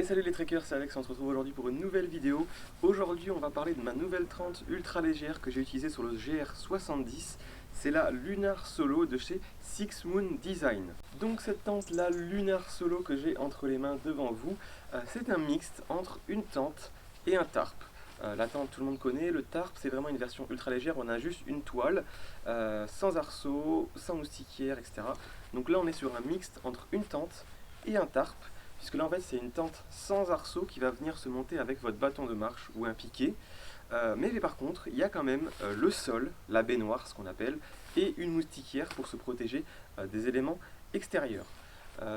Salut les trekkers, c'est Alex, on se retrouve aujourd'hui pour une nouvelle vidéo. Aujourd'hui on va parler de ma nouvelle tente ultra légère que j'ai utilisée sur le GR70. C'est la Lunar Solo de chez Six Moon Design. Donc cette tente, la Lunar Solo que j'ai entre les mains devant vous, c'est un mixte entre une tente et un tarp. La tente tout le monde connaît, le tarp c'est vraiment une version ultra légère, on a juste une toile, sans arceaux, sans moustiquaire, etc. Donc là on est sur un mixte entre une tente et un tarp. Puisque là en fait c'est une tente sans arceau qui va venir se monter avec votre bâton de marche ou un piquet. Mais par contre il y a quand même le sol, la baignoire ce qu'on appelle, et une moustiquaire pour se protéger des éléments extérieurs.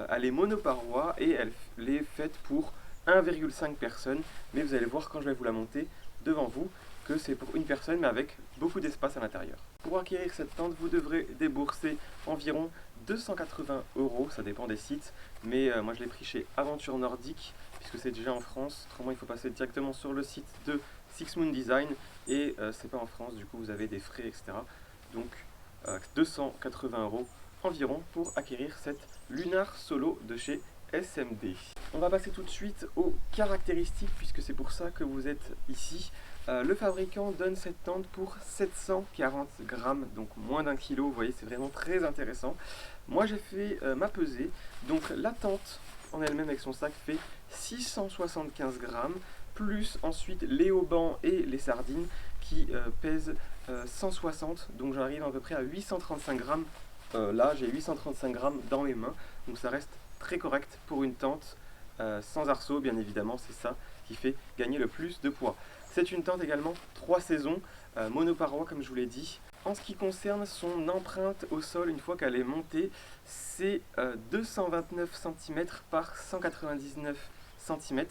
Elle est monoparoi et elle est faite pour 1,5 personnes, mais vous allez voir quand je vais vous la monter devant vous que c'est pour une personne mais avec beaucoup d'espace à l'intérieur. Pour acquérir cette tente, vous devrez débourser environ 280 €, ça dépend des sites, mais moi je l'ai pris chez Aventure Nordique, puisque c'est déjà en France, autrement il faut passer directement sur le site de Six Moon Design, et c'est pas en France, du coup vous avez des frais, etc. Donc 280 € environ pour acquérir cette Lunar Solo de chez SMD. On va passer tout de suite aux caractéristiques, puisque c'est pour ça que vous êtes ici. Le fabricant donne cette tente pour 740 grammes, donc moins d'un kilo, vous voyez c'est vraiment très intéressant. Moi j'ai fait ma pesée, donc la tente en elle-même avec son sac fait 675 grammes, plus ensuite les haubans et les sardines qui pèsent 160, donc j'arrive à peu près à 835 grammes. Là j'ai 835 grammes dans mes mains, donc ça reste très correct pour une tente sans arceaux, bien évidemment, c'est ça qui fait gagner le plus de poids. C'est une tente également 3 saisons, monoparoi comme je vous l'ai dit. En ce qui concerne son empreinte au sol, une fois qu'elle est montée, c'est 229 cm par 199 cm,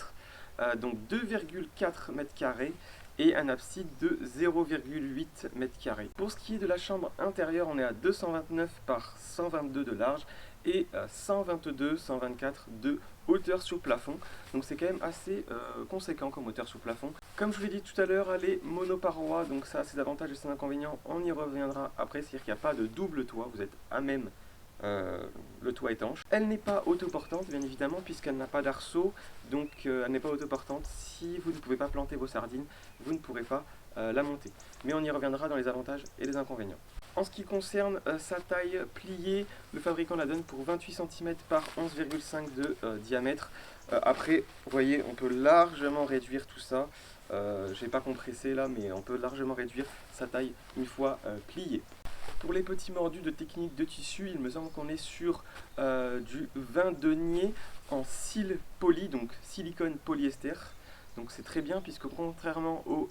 donc 2,4 m² et un abside de 0,8 m². Pour ce qui est de la chambre intérieure, on est à 229 par 122 de large et 122-124 de hauteur sur plafond, donc c'est quand même assez conséquent comme hauteur sur plafond. Comme je vous l'ai dit tout à l'heure, elle est monoparoi, donc ça a ses avantages et ses inconvénients, on y reviendra après, c'est-à-dire qu'il n'y a pas de double toit, vous êtes à même le toit étanche. Elle n'est pas autoportante bien évidemment puisqu'elle n'a pas d'arceau, donc elle n'est pas autoportante. Si vous ne pouvez pas planter vos sardines, vous ne pourrez pas la monter. Mais on y reviendra dans les avantages et les inconvénients. En ce qui concerne sa taille pliée, le fabricant la donne pour 28 cm par 11,5 de diamètre. Après, vous voyez, on peut largement réduire tout ça. J'ai pas compressé là, mais on peut largement réduire sa taille une fois pliée. Pour les petits mordus de technique de tissu, il me semble qu'on est sur du 20 deniers en cils poly, donc silicone polyester. Donc c'est très bien puisque contrairement au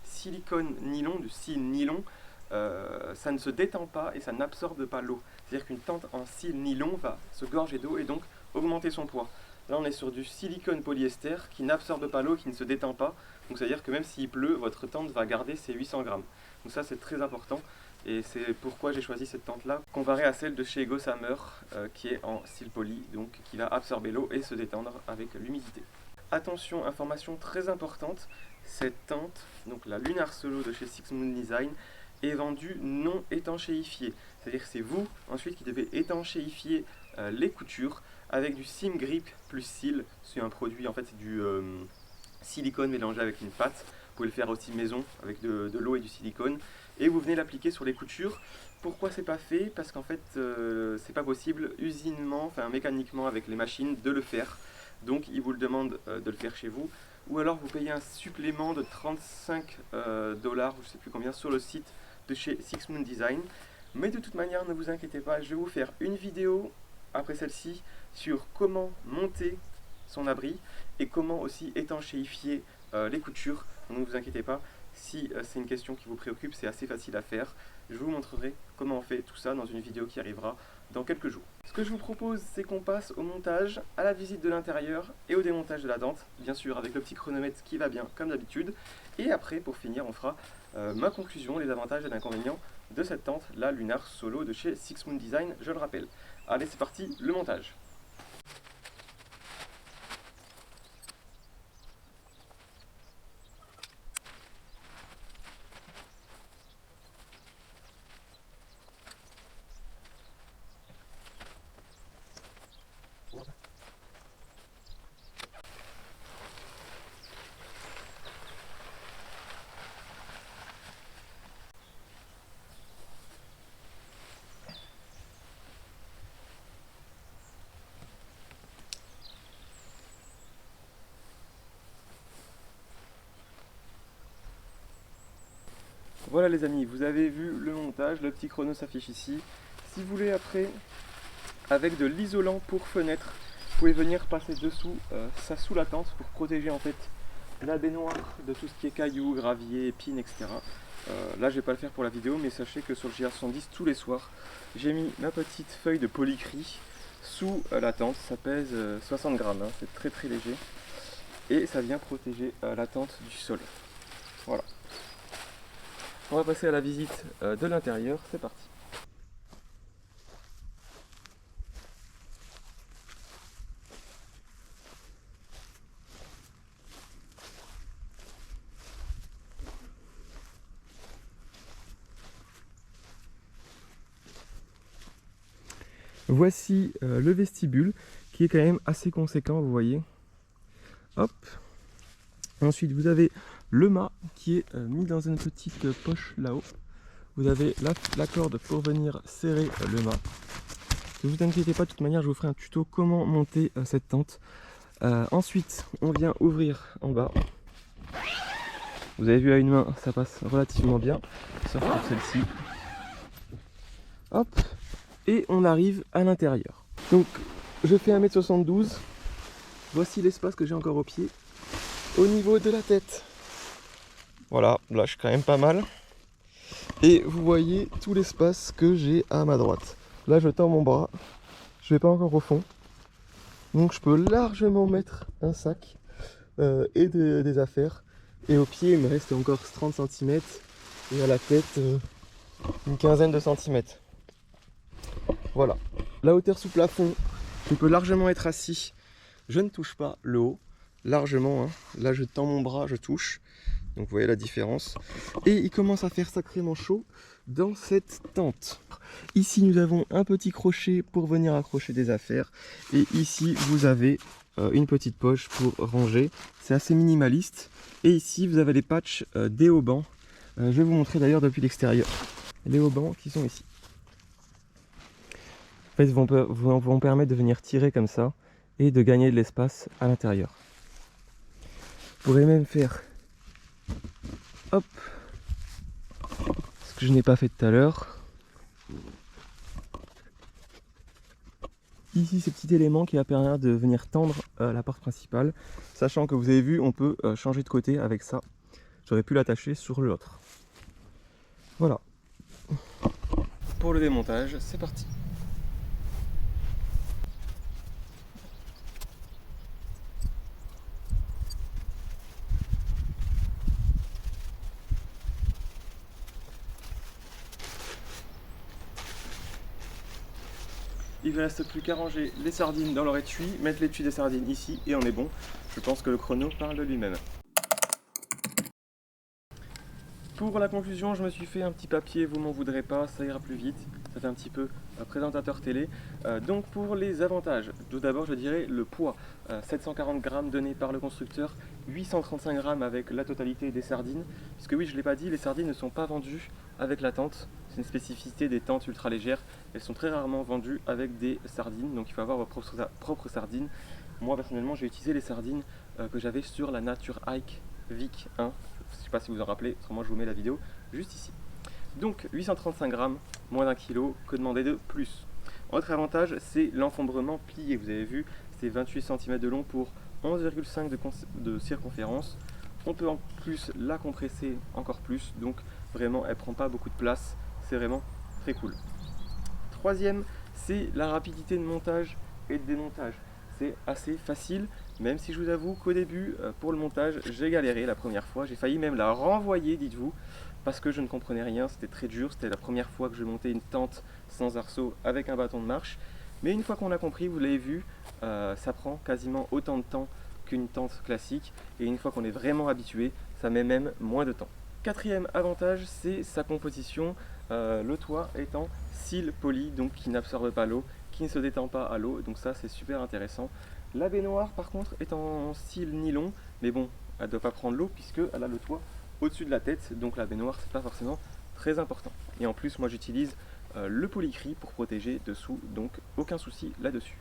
silicone nylon, du cil nylon, ça ne se détend pas et ça n'absorbe pas l'eau. C'est-à-dire qu'une tente en cil nylon va se gorger d'eau et donc augmenter son poids. Là on est sur du silicone polyester qui n'absorbe pas l'eau, qui ne se détend pas. Donc c'est-à-dire que même s'il pleut, votre tente va garder ses 800 grammes. Donc ça c'est très important. Et c'est pourquoi j'ai choisi cette tente là, comparée à celle de chez Gossamer, qui est en cil poly, donc qui va absorber l'eau et se détendre avec l'humidité. Attention, information très importante, cette tente, donc la Lunar Solo de chez Six Moon Design, est vendue non étanchéifiée. C'est-à-dire que c'est vous ensuite qui devez étanchéifier les coutures avec du Sim Grip plus cil. C'est un produit, en fait c'est du silicone mélangé avec une pâte. Vous pouvez le faire aussi maison avec de l'eau et du silicone. Et vous venez l'appliquer sur les coutures. Pourquoi c'est pas fait? Parce qu'en fait c'est pas possible usinement, enfin mécaniquement avec les machines de le faire. Donc ils vous le demandent de le faire chez vous. Ou alors vous payez un supplément de 35 $, je sais plus combien, sur le site de chez Six Moon Design. Mais de toute manière, ne vous inquiétez pas, je vais vous faire une vidéo après celle-ci sur comment monter son abri et comment aussi étanchéifier les coutures. Donc ne vous inquiétez pas, si c'est une question qui vous préoccupe, c'est assez facile à faire. Je vous montrerai comment on fait tout ça dans une vidéo qui arrivera dans quelques jours. Ce que je vous propose, c'est qu'on passe au montage, à la visite de l'intérieur et au démontage de la tente, bien sûr avec le petit chronomètre qui va bien comme d'habitude. Et après, pour finir, on fera ma conclusion, les avantages et les inconvénients de cette tente, la Lunar Solo de chez Six Moon Design, je le rappelle. Allez, c'est parti, le montage. Voilà les amis, vous avez vu le montage, le petit chrono s'affiche ici. Si vous voulez après, avec de l'isolant pour fenêtre, vous pouvez venir passer dessous, ça sous la tente pour protéger en fait la baignoire de tout ce qui est cailloux, gravier, épines, etc. Là je vais pas le faire pour la vidéo, mais sachez que sur le GR110 tous les soirs, j'ai mis ma petite feuille de polycry sous la tente. Ça pèse 60 grammes, hein, c'est très très léger. Et ça vient protéger la tente du sol. Voilà. On va passer à la visite de l'intérieur, c'est parti. Voici le vestibule qui est quand même assez conséquent, vous voyez. Hop. Ensuite vous avez le mât qui est mis dans une petite poche là-haut. Vous avez la corde pour venir serrer le mât. Ne vous inquiétez pas, de toute manière je vous ferai un tuto comment monter cette tente. Ensuite on vient ouvrir en bas. Vous avez vu à une main ça passe relativement bien, sauf pour celle-ci. Hop. Et on arrive à l'intérieur. Donc je fais 1m72. Voici l'espace que j'ai encore au pied. Au niveau de la tête, voilà, là je suis quand même pas mal. Et vous voyez tout l'espace que j'ai à ma droite. Là je tends mon bras, je vais pas encore au fond. Donc je peux largement mettre un sac et des affaires. Et au pied il me reste encore 30 cm. Et à la tête une quinzaine de centimètres. Voilà. La hauteur sous plafond, je peux largement être assis. Je ne touche pas le haut. Largement, hein. Là je tends mon bras, je touche. Donc vous voyez la différence. Et il commence à faire sacrément chaud dans cette tente. Ici nous avons un petit crochet pour venir accrocher des affaires. Et ici vous avez une petite poche pour ranger. C'est assez minimaliste. Et ici vous avez les patchs des haubans. Je vais vous montrer d'ailleurs depuis l'extérieur. Les haubans qui sont ici. En fait, vont permettre de venir tirer comme ça et de gagner de l'espace à l'intérieur. Vous pourrez même faire, hop, ce que je n'ai pas fait tout à l'heure. Ici, ce petit élément qui va permettre de venir tendre la porte principale, sachant que vous avez vu, on peut changer de côté avec ça. J'aurais pu l'attacher sur l'autre. Voilà. Pour le démontage, c'est parti. Il ne reste plus qu'à ranger les sardines dans leur étui, mettre l'étui des sardines ici et on est bon. Je pense que le chrono parle de lui-même. Pour la conclusion, je me suis fait un petit papier, vous m'en voudrez pas, ça ira plus vite. Ça fait un petit peu présentateur télé. Donc pour les avantages, tout d'abord je dirais le poids. 740 grammes donné par le constructeur, 835 grammes avec la totalité des sardines. Puisque oui, je ne l'ai pas dit, les sardines ne sont pas vendues avec la tente. C'est une spécificité des tentes ultra légères. Elles sont très rarement vendues avec des sardines, donc il faut avoir vos propres sardines. Moi personnellement, j'ai utilisé les sardines que j'avais sur la Nature Hike Vic 1. Je ne sais pas si vous en rappelez, autrement je vous mets la vidéo juste ici. Donc 835 grammes, moins d'un kilo, que demander de plus. Autre avantage, c'est l'encombrement plié. Vous avez vu, c'est 28 cm de long pour 11,5 de circonférence. On peut en plus la compresser encore plus, donc vraiment elle prend pas beaucoup de place, c'est vraiment très cool. Troisième, c'est la rapidité de montage et de démontage. C'est assez facile, même si je vous avoue qu'au début, pour le montage, j'ai galéré la première fois. J'ai failli même la renvoyer, dites-vous, parce que je ne comprenais rien, c'était très dur. C'était la première fois que je montais une tente sans arceau avec un bâton de marche. Mais une fois qu'on a compris, vous l'avez vu, ça prend quasiment autant de temps qu'une tente classique. Et une fois qu'on est vraiment habitué, ça met même moins de temps. Quatrième avantage, c'est sa composition. Le toit étant cils poli, donc qui n'absorbe pas l'eau, qui ne se détend pas à l'eau, donc ça c'est super intéressant. La baignoire par contre est en style nylon, mais bon, elle ne doit pas prendre l'eau puisqu'elle a le toit au-dessus de la tête, donc la baignoire c'est pas forcément très important. Et en plus moi j'utilise le polycry pour protéger dessous, donc aucun souci là-dessus.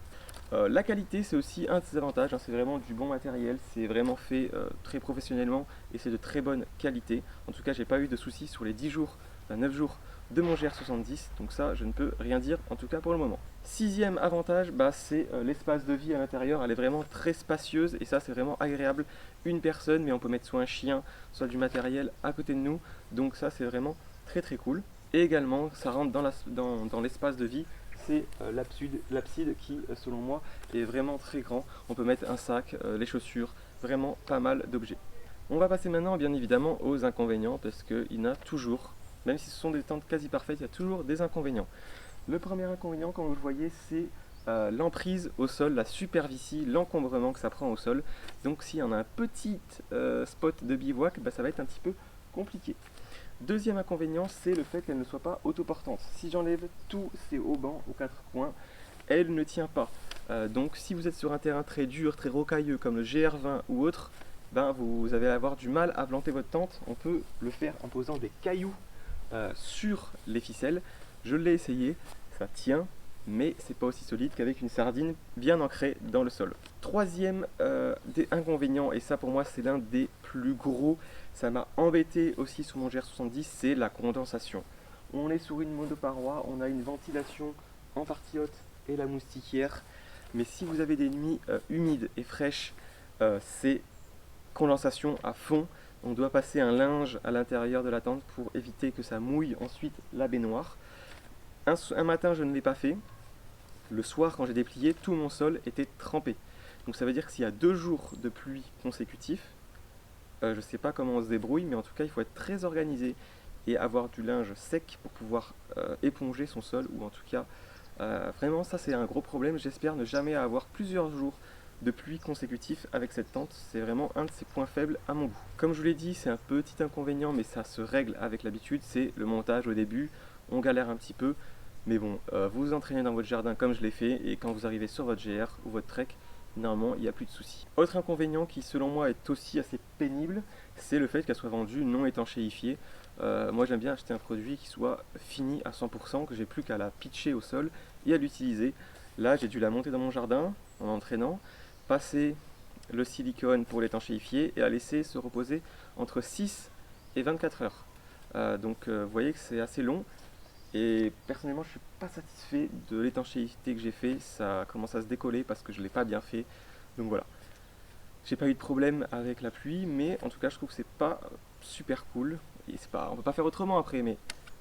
La qualité, c'est aussi un de ses avantages, hein, c'est vraiment du bon matériel, c'est vraiment fait très professionnellement et c'est de très bonne qualité. En tout cas, j'ai pas eu de soucis sur les 10 jours, 9 jours de mon GR70, donc ça, je ne peux rien dire, en tout cas pour le moment. Sixième avantage, c'est l'espace de vie à l'intérieur, elle est vraiment très spacieuse et ça, c'est vraiment agréable. Une personne, mais on peut mettre soit un chien, soit du matériel à côté de nous, donc ça, c'est vraiment très très cool. Et également, ça rentre dans l'espace de vie. C'est l'abside qui, selon moi, est vraiment très grand. On peut mettre un sac, les chaussures, vraiment pas mal d'objets. On va passer maintenant, bien évidemment, aux inconvénients, parce qu'il y en a toujours, même si ce sont des tentes quasi parfaites, il y a toujours des inconvénients. Le premier inconvénient, comme vous le voyez, c'est l'emprise au sol, la superficie, l'encombrement que ça prend au sol. Donc s'il y en a un petit spot de bivouac, ça va être un petit peu compliqué. Deuxième inconvénient, c'est le fait qu'elle ne soit pas autoportante. Si j'enlève tous ces haubans aux quatre coins, elle ne tient pas. Donc si vous êtes sur un terrain très dur, très rocailleux comme le GR20 ou autre, vous allez avoir du mal à planter votre tente. On peut le faire en posant des cailloux sur les ficelles. Je l'ai essayé, ça tient, mais c'est pas aussi solide qu'avec une sardine bien ancrée dans le sol. Troisième des inconvénients, et ça pour moi c'est l'un des plus gros, ça m'a embêté aussi sur mon GR70, c'est la condensation. On est sur une monoparoi, on a une ventilation en partie haute et la moustiquière, mais si vous avez des nuits humides et fraîches, c'est condensation à fond. On doit passer un linge à l'intérieur de la tente pour éviter que ça mouille ensuite la baignoire. Un matin je ne l'ai pas fait, le soir quand j'ai déplié, tout mon sol était trempé. Donc ça veut dire que s'il y a 2 jours de pluie consécutifs, je ne sais pas comment on se débrouille, mais en tout cas il faut être très organisé et avoir du linge sec pour pouvoir éponger son sol, ou en tout cas vraiment ça c'est un gros problème. J'espère ne jamais avoir plusieurs jours de pluie consécutifs avec cette tente, c'est vraiment un de ses points faibles à mon goût. Comme je vous l'ai dit, c'est un petit inconvénient, mais ça se règle avec l'habitude, c'est le montage au début, on galère un petit peu, mais bon, vous vous entraînez dans votre jardin comme je l'ai fait, et quand vous arrivez sur votre GR ou votre Trek, normalement il n'y a plus de soucis. Autre inconvénient qui selon moi est aussi assez pénible, c'est le fait qu'elle soit vendue non étanchéifiée. Moi j'aime bien acheter un produit qui soit fini à 100%, que j'ai plus qu'à la pitcher au sol et à l'utiliser. Là j'ai dû la monter dans mon jardin en entraînant, passer le silicone pour l'étanchéifier et la laisser se reposer entre 6 et 24 heures. Donc vous voyez que c'est assez long. Et personnellement, je ne suis pas satisfait de l'étanchéité que j'ai fait. Ça commence à se décoller parce que je ne l'ai pas bien fait. Donc voilà. J'ai pas eu de problème avec la pluie, mais en tout cas, je trouve que c'est pas super cool. Et on peut pas faire autrement après, mais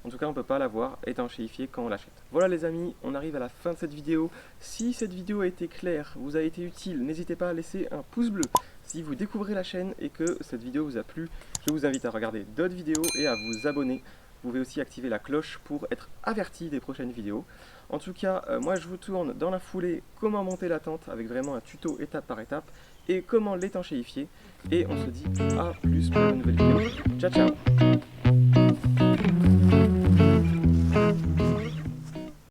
en tout cas, on peut pas l'avoir étanchéifiée quand on l'achète. Voilà les amis, on arrive à la fin de cette vidéo. Si cette vidéo a été claire, vous a été utile, n'hésitez pas à laisser un pouce bleu. Si vous découvrez la chaîne et que cette vidéo vous a plu, je vous invite à regarder d'autres vidéos et à vous abonner. Vous pouvez aussi activer la cloche pour être averti des prochaines vidéos. En tout cas, moi je vous tourne dans la foulée comment monter la tente avec vraiment un tuto étape par étape et comment l'étanchéifier. Et on se dit à plus pour une nouvelle vidéo. Ciao ciao!